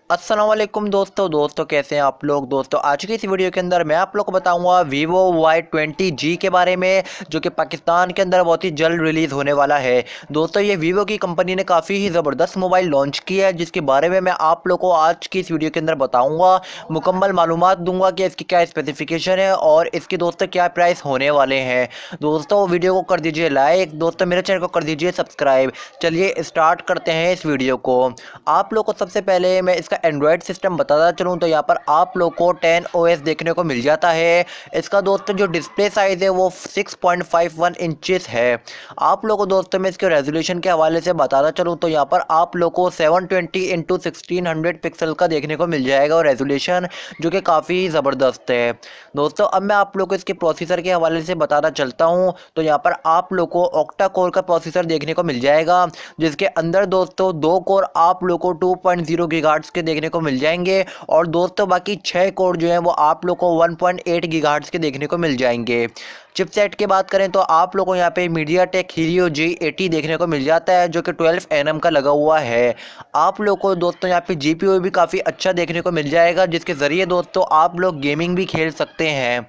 अस्सलाम वालेकुम दोस्तों कैसे हैं आप लोग। दोस्तों आज की इस वीडियो के अंदर मैं आप लोग को बताऊंगा Vivo Y20G के बारे में, जो कि पाकिस्तान के अंदर बहुत ही जल्द रिलीज़ होने वाला है। दोस्तों ये Vivo की कंपनी ने काफ़ी ही ज़बरदस्त मोबाइल लॉन्च किया है, जिसके बारे में मैं आप लोग को आज की इस वीडियो के अंदर बताऊँगा। मुकम्मल मालूमात दूंगा कि इसकी क्या स्पेसिफिकेशन है और इसके दोस्तों क्या प्राइस होने वाले हैं। दोस्तों वीडियो को कर दीजिए लाइक, दोस्तों मेरे चैनल को कर दीजिए सब्सक्राइब। चलिए स्टार्ट करते हैं इस वीडियो को। आप लोग को सबसे पहले मैं इसका एंड्रॉयड सिस्टम बताता चलूँ तो यहाँ पर आप लोग को 10 OS देखने को मिल जाता है। इसका दोस्तों जो डिस्प्ले साइज़ है वो 6.51 इंचेस है। आप लोग को दोस्तों मैं इसके रेजोल्यूशन के हवाले से बताता चलूँ तो यहाँ पर आप लोग को 720x1600 पिक्सल का देखने को मिल जाएगा और रेजोल्यूशन जो कि काफ़ी ज़बरदस्त है। दोस्तों अब मैं आप लोग को इसके प्रोसेसर के हवाले से बताना चलता हूँ तो यहाँ पर आप लोग को ऑक्टा कोर का प्रोसेसर देखने को मिल जाएगा, जिसके अंदर दोस्तों 2 कोर आप लोग को 2.0 गीगाहर्ट्ज़ के देखने को मिल जाएंगे और दोस्तों बाकी 6 कोर जो है वो आप लोग को 1.8 गीगाहर्ट्ज़ के देखने को मिल जाएंगे। चिपसेट की बात करें तो आप लोगों को यहाँ पे MediaTek Helio G80 देखने को मिल जाता है, जो कि 12 nm का लगा हुआ है। आप लोग को दोस्तों यहाँ पे GPU भी काफ़ी अच्छा देखने को मिल जाएगा, जिसके ज़रिए दोस्तों आप लोग गेमिंग भी खेल सकते हैं।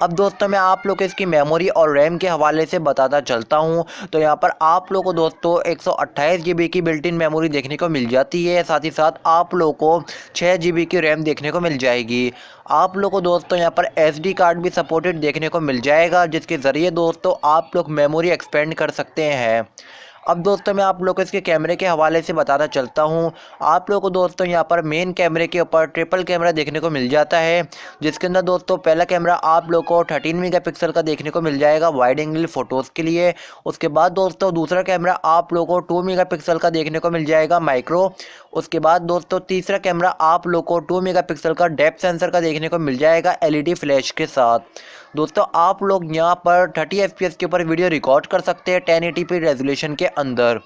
अब दोस्तों मैं आप लोग को इसकी मेमोरी और रैम के हवाले से बताता चलता हूँ तो यहाँ पर आप लोग को दोस्तों 128 GB की बिल्ट इन मेमोरी देखने को मिल जाती है, साथ ही साथ आप लोग को 6 GB की रैम देखने को मिल जाएगी। आप लोग को दोस्तों यहाँ पर SD कार्ड भी सपोर्टेड देखने को मिल जाएगा, जिसके ज़रिए दोस्तों आप लोग मेमोरी एक्सपेंड कर सकते हैं। अब दोस्तों मैं आप लोग को इसके कैमरे के हवाले से बताना चलता हूँ। आप लोग को दोस्तों यहाँ पर मेन कैमरे के ऊपर ट्रिपल कैमरा देखने को मिल जाता है, जिसके अंदर दोस्तों पहला कैमरा आप लोग को 13 मेगापिक्सल का देखने को मिल जाएगा वाइड एंगल फ़ोटोज़ के लिए। उसके बाद दोस्तों दूसरा कैमरा आप लोग को 2 मेगापिक्सल का देखने को मिल जाएगा माइक्रो। उसके बाद दोस्तों तीसरा कैमरा आप लोग को 2 मेगापिक्सल का डेप्थ सेंसर का देखने को मिल जाएगा LED फ्लैश के साथ। दोस्तों आप लोग यहाँ पर 30 FPS के ऊपर वीडियो रिकॉर्ड कर सकते हैं 1080p रेजोल्यूशन के अंदर।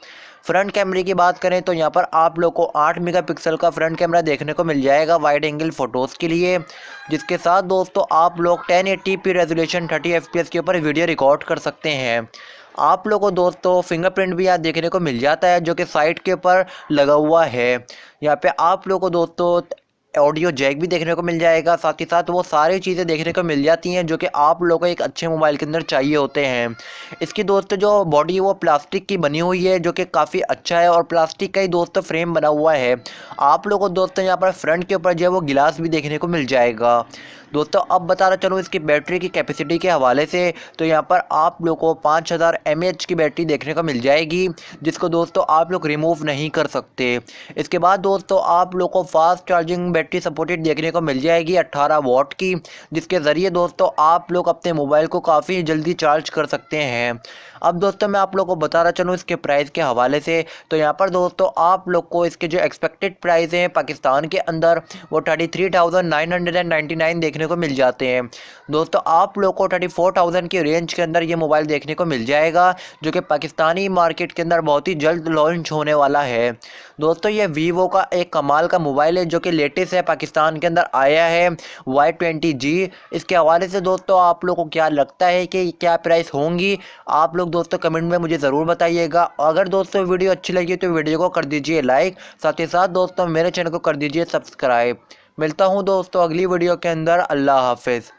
फ्रंट कैमरे की बात करें तो यहाँ पर आप लोग को 8 मेगापिक्सल का फ्रंट कैमरा देखने को मिल जाएगा वाइड एंगल फ़ोटोज़ के लिए, जिसके साथ दोस्तों आप लोग 1080p रेजोल्यूशन 30 FPS के ऊपर वीडियो रिकॉर्ड कर सकते हैं। आप लोग को दोस्तों फिंगरप्रिंट भी यहाँ देखने को मिल जाता है, जो कि साइड के ऊपर लगा हुआ है। यहाँ पे आप लोग को दोस्तों ऑडियो जैक भी देखने को मिल जाएगा, साथ ही साथ वो सारी चीज़ें देखने को मिल जाती हैं जो कि आप लोगों को एक अच्छे मोबाइल के अंदर चाहिए होते हैं। इसकी दोस्तों जो बॉडी है वो प्लास्टिक की बनी हुई है, जो कि काफ़ी अच्छा है और प्लास्टिक का ही दोस्तों फ्रेम बना हुआ है। आप लोगों को दोस्तों यहाँ पर फ्रंट के ऊपर जो है वो गिलास भी देखने को मिल जाएगा। दोस्तों अब बताना चलूँ इसकी बैटरी की कैपेसिटी के हवाले से तो यहाँ पर आप लोग को 5000 mAh की बैटरी देखने को मिल जाएगी, जिसको दोस्तों आप लोग रिमूव नहीं कर सकते। इसके बाद दोस्तों आप लोग को फास्ट चार्जिंग बैटरी सपोर्टेड देखने को मिल जाएगी 18 वाट की, जिसके ज़रिए दोस्तों आप लोग अपने मोबाइल को काफ़ी जल्दी चार्ज कर सकते हैं। अब दोस्तों मैं आप लोग को बताना चलूँ इसके प्राइस के हवाले से तो यहाँ पर दोस्तों आप लोग को इसके जो एक्सपेक्टेड प्राइस हैं पाकिस्तान के अंदर वो 33,999 देखने को मिल जाते हैं। दोस्तों आप लोग को 34,000 की रेंज के अंदर ये मोबाइल देखने को मिल जाएगा, जो कि पाकिस्तानी मार्केट के अंदर बहुत ही जल्द लॉन्च होने वाला है। दोस्तों ये वीवो का एक कमाल का मोबाइल है, जो कि लेटेस्ट है, पाकिस्तान के अंदर आया है Y20G। इसके हवाले से दोस्तों आप लोग को क्या लगता है कि क्या प्राइस होंगी, आप लोग दोस्तों कमेंट में मुझे ज़रूर बताइएगा। अगर दोस्तों वीडियो अच्छी लगी तो वीडियो को कर दीजिए लाइक, साथ ही साथ दोस्तों मेरे चैनल को कर दीजिए सब्सक्राइब। मिलता हूँ दोस्तों अगली वीडियो के अंदर। अल्लाह हाफिज़।